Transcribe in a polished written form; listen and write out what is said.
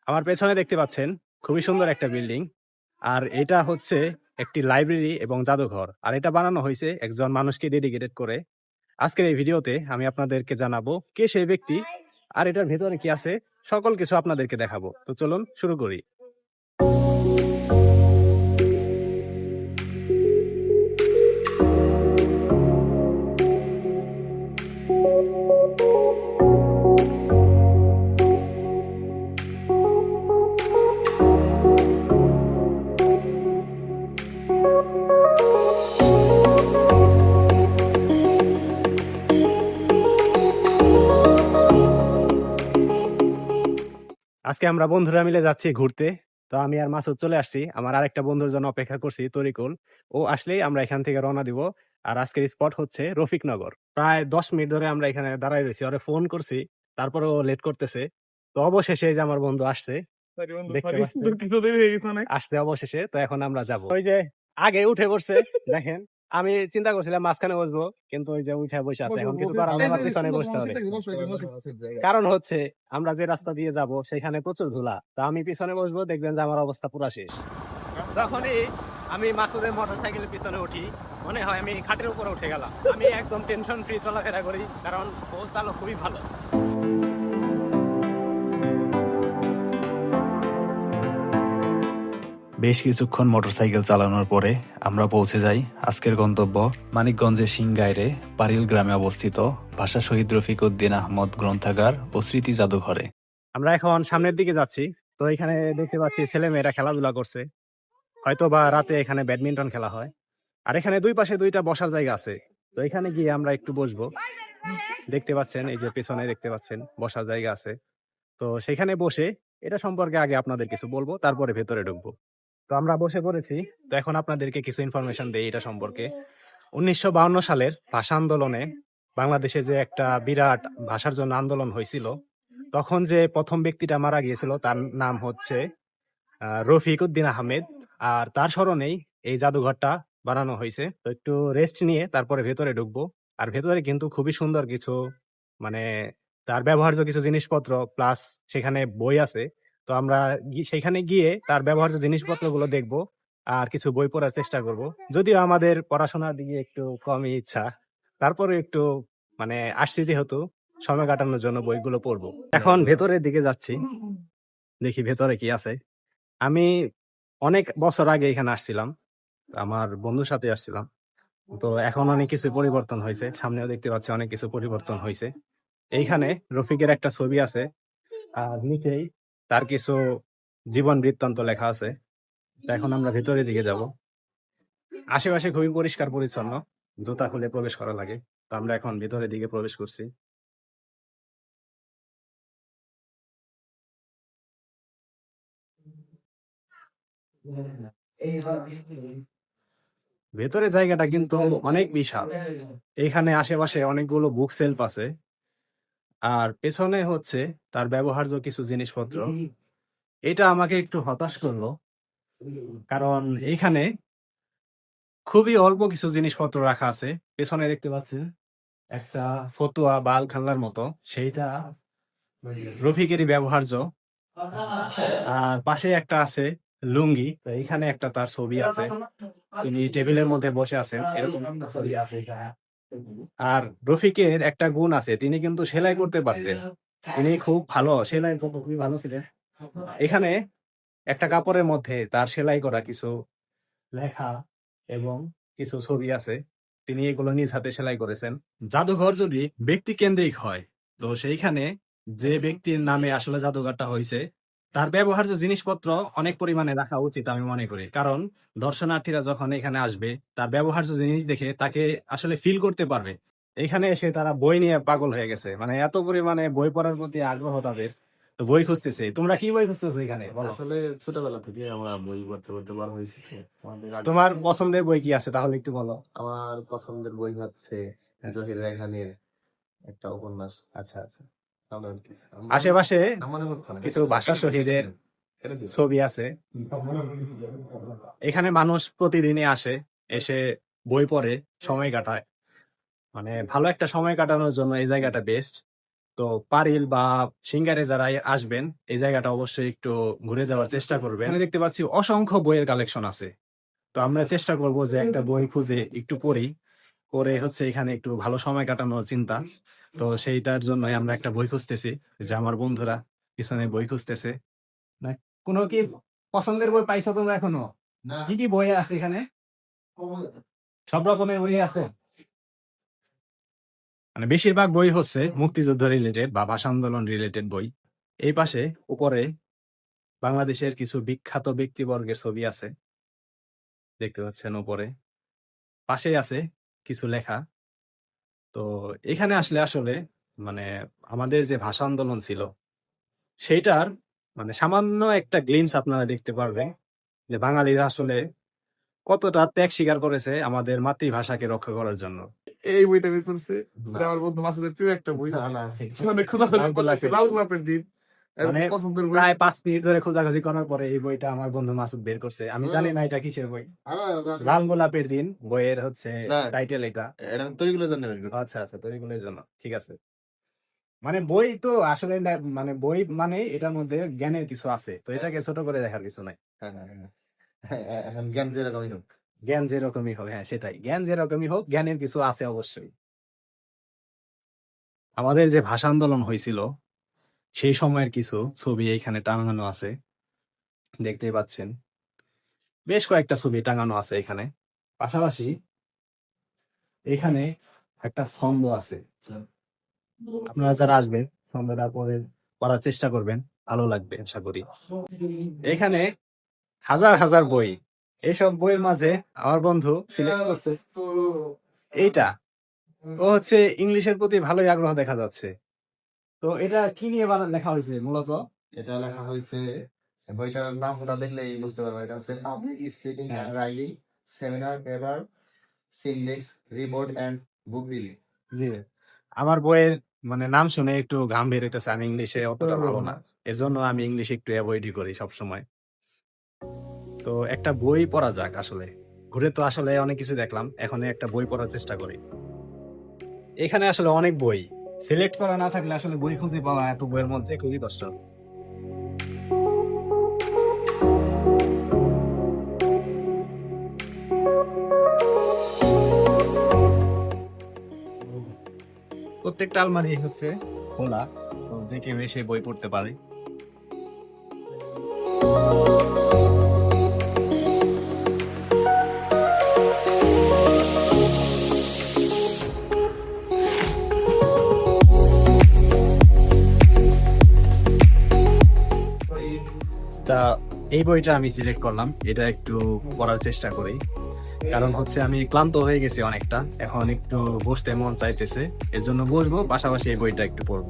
আমার পেছনে দেখতে পাচ্ছেন খুবই সুন্দর একটা বিল্ডিং। আর এটা হচ্ছে একটি লাইব্রেরি এবং জাদুঘর। আর এটা বানানো হয়েছে একজন মানুষকে ডেডিকেটেড করে। আজকের এই ভিডিওতে আমি আপনাদেরকে জানাবো কে সেই ব্যক্তি আর এটার ভেতরে কি আছে, সকল কিছু আপনাদেরকে দেখাবো। তো চলুন শুরু করি। আজকে আমরা বন্ধুরা মিলে যাচ্ছি ঘুরতে। তো আমি আর মাসুদ চলে আসছি, আমার আরেকটা বন্ধুর জন্য অপেক্ষা করছি, তরিকুল। ও আসলেই আমরা এখান থেকে রওনা দিব। আর আজকের স্পট হচ্ছে রফিকনগর। প্রায় 10 মিনিট ধরে আমরা এখানে দাঁড়ায় রয়েছি, ওরে ফোন করছি, তারপরে ও লেট করতেছে। তো অবশেষে এই যে আমার বন্ধু আসছে, দেখতে পাচ্ছেন আসছে অবশেষে। তো এখন আমরা যাব, ওই যে আগে উঠে পড়ছে দেখেন। আমি চিন্তা করছিলাম মাঝখানে বসবো, কিন্তু ওই যে উঠে বসে আছে, এখন কিছু করার নেই, আমার পিছনে বসতে হবে। কারণ হচ্ছে আমরা যে রাস্তা দিয়ে যাব সেখানে প্রচুর ধুলা, তা আমি পিছনে বসবো, দেখবেন যে আমার অবস্থা পুরা শেষ। যখনই আমি মাসুদের মোটরসাইকেলের পিছনে উঠি, মনে হয় আমি খাটের উপরে উঠে গেলাম। আমি একদম টেনশন ফ্রি চলাফেরা করি, কারণ ও চালক খুবই ভালো। বেশ কিছুক্ষণ মোটরসাইকেল চালানোর পরে আমরা পৌঁছে যাই আজকের গন্তব্য মানিকগঞ্জের সিংগাইরে পারিল গ্রামে অবস্থিত ভাষা শহীদ রফিক উদ্দিন আহমদ গ্রন্থাগার ও স্মৃতি জাদুঘরে। আমরা এখন সামনের দিকে যাচ্ছি। তো এখানে দেখতে পাচ্ছি ছেলে মেয়েরা খেলাধুলা করছে, হয়তো বা রাতে এখানে ব্যাডমিন্টন খেলা হয়। আর এখানে দুই পাশে দুইটা বসার জায়গা আছে, তো এখানে গিয়ে আমরা একটু বসবো। দেখতে পাচ্ছেন এই যে পেছনে দেখতে পাচ্ছেন বসার জায়গা আছে। তো সেখানে বসে এটা সম্পর্কে আগে আপনাদের কিছু বলবো, তারপরে ভেতরে ঢুকবো। তো আমরা বসে পড়েছি। তো এখন আপনাদেরকে কিছু ইনফরমেশন দেই এটা সম্পর্কে। 1952 সালের ভাষা আন্দোলনে বাংলাদেশে যে একটা বিরাট ভাষার জন্য আন্দোলন হয়েছিল, তখন যে প্রথম ব্যক্তিটা মারা গিয়েছিল তার নাম হচ্ছে রফিক উদ্দিন আহমেদ। আর তার স্মরণেই এই জাদুঘরটা বানানো হয়েছে। তো একটু রেস্ট নিয়ে তারপরে ভেতরে ঢুকবো। আর ভেতরে কিন্তু খুবই সুন্দর কিছু, মানে তার ব্যবহার্য কিছু জিনিসপত্র প্লাস সেখানে বই আছে। তো আমরা সেখানে গিয়ে তার ব্যবহার্য জিনিসপত্রগুলো দেখবো আর কিছু বই পড়ার চেষ্টা করব। যদিও আমাদের পড়াশোনার দিকে একটু কমই ইচ্ছা, তারপরে একটু মানে আসছি যেহেতু সময় কাটানোর জন্য বইগুলো পড়বো। এখন ভেতরের দিকে যাচ্ছি, দেখি ভেতরে কি আছে। আমি অনেক বছর আগে এখানে আসছিলাম, আমার বন্ধুর সাথে আসছিলাম। তো এখন অনেক কিছু পরিবর্তন হয়েছে, সামনেও দেখতে পাচ্ছি অনেক কিছু পরিবর্তন হয়েছে। এইখানে রফিকের একটা ছবি আছে, আর নিচেই তার কিছু জীবন বৃত্তান্ত লেখা আছে। তো এখন আমরা ভেতরের দিকে যাব। আশেপাশে খুবই পরিষ্কার পরিচ্ছন্ন, জুতা খুলে প্রবেশ করা লাগে। তো আমরা এখন ভেতরের দিকে প্রবেশ করছি। ভেতরে জায়গাটা কিন্তু অনেক বিশাল। এখানে আশেপাশে অনেকগুলো বুক সেলফ আছে। আর পেছনে হচ্ছে তার ব্যবহার্য কিছু জিনিসপত্র। এটা আমাকে একটু হতাশ করলো, কারণ এইখানে খুবই অল্প কিছু জিনিসপত্র রাখা আছে। পেছনে দেখতে পাচ্ছেন একটা ফতুয়া বা আলখাল্লার মতো, সেইটা রফিকেরই ব্যবহার্য। আর পাশে একটা আছে লুঙ্গি। তো এইখানে একটা তার ছবি আছে, তিনি টেবিলের মধ্যে বসে আছেন, এরকম একটা ছবি আছে এখানে। আর রফিকের একটা গুণ আছে, তিনি কিন্তু সেলাই করতে পারতেন। তিনি খুব ভালো সেলাই করতে, খুবই ভালো ছিলেন। এখানে একটা কাপড়ের মধ্যে তার সেলাই করা কিছু লেখা এবং কিছু ছবি আছে, তিনি এগুলো নিজ হাতে সেলাই করেছেন। জাদুঘর যদি ব্যক্তি কেন্দ্রিক হয়, তো সেইখানে যে ব্যক্তির নামে আসলে জাদুঘরটা হয়েছে তার ব্যবহার্য জিনিসপত্র অনেক পরিমাণে রাখা উচিত আমি মনে করি। কারণ দর্শনার্থীরা যখন এখানে আসবে তার ব্যবহার্য জিনিস দেখে তাকে আসলে ফিল করতে পারবে। এখানে এসে তারা বই নিয়ে পাগল হয়ে গেছে, মানে এত পরিমাণে বই পড়ার প্রতি আগ্রহ তাদের। তো বই খুঁজতেছে। তোমরা কি বই খুঁজতেছো এখানে বলো? আসলে ছোটবেলা থেকে আমরা বই পড়তে পড়তে বড় হয়েছি তো। তোমার পছন্দের বই কি আছে তাহলে একটু বলো। আমার পছন্দের বই হচ্ছে জহির রায়হানের একটা উপন্যাস। আচ্ছা আচ্ছা। আমার কি- আশেপাশে আমার মনে হচ্ছে না। কিছু ভাষা শহীদের ছবি আছে। এখানে মানুষ প্রতিদিনই আসে, এসে বই পড়ে, সময় কাটায়। মানে ভালো একটা সময় কাটানোর জন্য এই জায়গাটা বেস্ট। তো পারিল বা সিঙ্গারে যারা আসবেন এই জায়গাটা অবশ্যই একটু ঘুরে যাওয়ার চেষ্টা করবেন। এখানে দেখতে পাচ্ছি অসংখ্য বইয়ের কালেকশন আছে। তো আমরা চেষ্টা করব যে একটা বই খুঁজে একটু পড়ি, পরে হচ্ছে এখানে একটু ভালো সময় কাটানোর চিন্তা। তো সেইটার জন্যই আমরা একটা বই খুঁজতেছি, যে আমার বন্ধুরা পিছনে বই খুঁজতেছে। না, কোনো কি পছন্দের বই পাইছো তোমরা এখনো? না কি কি বই আছে এখানে? সব রকমের বই আছে। মানে বেশিরভাগ বই হচ্ছে মুক্তিযুদ্ধ রিলেটেড বা ভাষা আন্দোলন রিলেটেড বই। এই পাশে উপরে বাংলাদেশের কিছু বিখ্যাত ব্যক্তিবর্গের ছবি আছে, দেখতে পাচ্ছেন উপরে। পাশেই আছে কিছু লেখা। তো এখানে আসলে আসলে মানে আমাদের যে ভাষা আন্দোলন ছিল সেইটার মানে সামান্য একটা গ্লিমস আপনারা দেখতে পারবেন, যে বাঙালিরা আসলে কতটা ত্যাগ স্বীকার করেছে আমাদের মাতৃভাষাকে রক্ষা করার জন্য। এই বইটা বের করছে না। এটা আমার বন্ধু মাসুদের প্রিয় একটা বই। না না মানে খোঁজাখুজি লাল গোলাপের। লাল গোলাপের দিন এর মানে পছন্দের বই। প্রায় 5 মিনিট ধরে খোঁজাখুঁজি করার পরে এই বইটা আমার বন্ধু মাসুদ বের করছে। আমি জানি না এটা কিসের বই। লাল গোলাপের দিন বইয়ের হচ্ছে না। টাইটেল এটা। এটা তৈরিগুলো জানতে পারি আচ্ছা আচ্ছা, তৈরিগুলোর জন্য ঠিক আছে। মানে বই তো আসলে মানে বই মানে এটার মধ্যে জ্ঞানের কিছু আছে, তো এটাকে ছোট করে দেখার কিছু নাই। এখন জ্ঞান যেরকমই হোক। জ্ঞান যেরকমই হোক, হ্যাঁ সেটাই, জ্ঞান যেরকমই হোক জ্ঞানের কিছু আছে অবশ্যই। আমাদের যে ভাষা আন্দোলন হয়েছিল সেই সময়ের কিছু ছবি এইখানে টাঙানো আছে, দেখতেই পাচ্ছেন। বেশ কয়েকটা ছবি টাঙানো আছে এখানে। পাশাপাশি এখানে একটা ছন্দ আছে, আপনারা যারা আসবেন ছন্দটা পড়ার চেষ্টা করবেন, ভালো লাগবে আশা করি। এখানে হাজার হাজার বই, এইসব বইয়ের মাঝে আমার বন্ধু সিলেক্ট করছে এইটা। ও হচ্ছে ইংলিশের প্রতি ভালোই আগ্রহ দেখা যাচ্ছে। তো এটা কি নিয়ে লেখা হয়েছে মূলত? এটা লেখা হয়েছে, বইটার নামটা দেখলেই বুঝতে পারবে। এটা হচ্ছে public speaking and writing seminar paper সিনডেক্স রিপোর্ট এন্ড বুক রিভিউ। জি, আমার বইয়ের মানে নাম শুনে একটু ঘাম বের হইতেছে। আমি ইংলিশে অতটা ভালো না, এর জন্য আমি ইংলিশ একটু অ্যাভয়েডই করি সবসময়। তো একটা বই পড়া যাক আসলে। ঘুরে তো আসলে অনেক কিছু দেখলাম, এখন একটা বই পড়ার চেষ্টা করি। এখানে আসলে অনেক বই, সিলেক্ট করা না থাকলে আসলে বই খুঁজে পাওয়া এত বইয়ের মধ্যে খুবই কষ্ট। প্রত্যেকটা আলমারি হচ্ছে খোলা, তো যে কেউ এসে বই পড়তে পারে। তা এই বইটা আমি সিলেক্ট করলাম, এটা একটু পড়ার চেষ্টা করি। কারণ হচ্ছে আমি ক্লান্ত হয়ে গেছি অনেকটা, এখন একটু বসতে মন চাইতেছে, এর জন্য বসবো, পাশাপাশি এই বইটা একটু পড়বো।